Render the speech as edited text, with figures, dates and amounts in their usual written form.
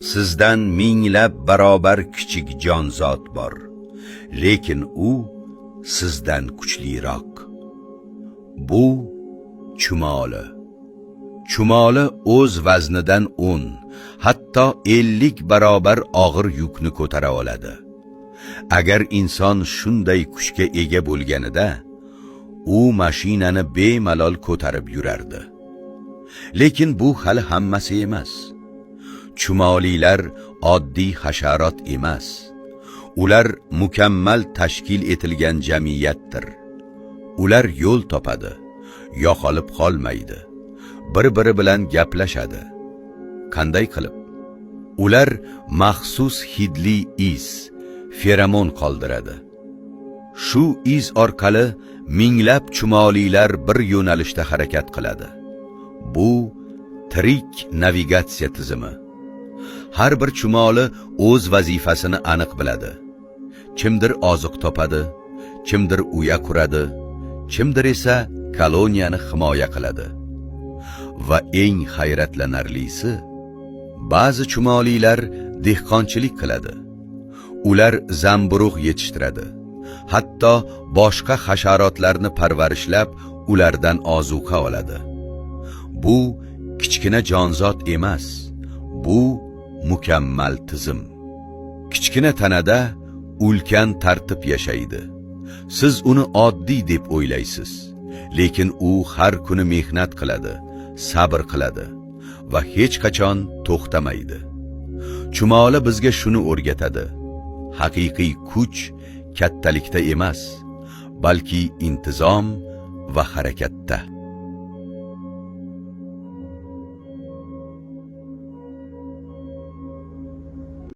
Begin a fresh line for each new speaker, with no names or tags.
Sizdan minglab barobar kichik jonzot bor, lekin u sizdan kuchliroq. Bu chumoli. Chumoli o'z vaznidan 10, hatto 50 barobar og'ir yukni ko'tara oladi. Agar inson shunday kuchga ega bo'lganida, u mashinani bemalol ko'tarib yurardi. Lekin bu hali hammasi emas. Chumolilar oddiy hasharot emas. Ular mukammal tashkil etilgan jamiyatdir. Ular yo'l topadi, yo'qolib qolmaydi. Bir-biri bilan gaplashadi. Qanday qilib? Ular maxsus hidli iz, feromon qoldiradi. Shu iz orqali minglab chumolilar bir yo'nalishda harakat qiladi. Bu tirik navigatsiya tizimi. Har bir chumoli o'z vazifasini aniq biladi. Kimdir oziq topadi, kimdir uya quradi, kimdir esa koloniyani himoya qiladi. Va eng hayratlanarlisi, ba'zi chumolilar dehqonchilik qiladi. Ular zamburug' yetishtiradi. Hatto boshqa hasharotlarni parvarishlab, ulardan ozuqa oladi. Bu kichkina jonzot emas, bu mukammal tizim. Kichkina tanada ulkan tartib yashaydi. Siz uni oddiy deb o'ylaysiz, lekin u har kuni mehnat qiladi, sabr qiladi va hech qachon to'xtamaydi. Chumoli bizga shuni o'rgatadi. Haqiqiy kuch kattalikda emas, balki intizom va harakatda.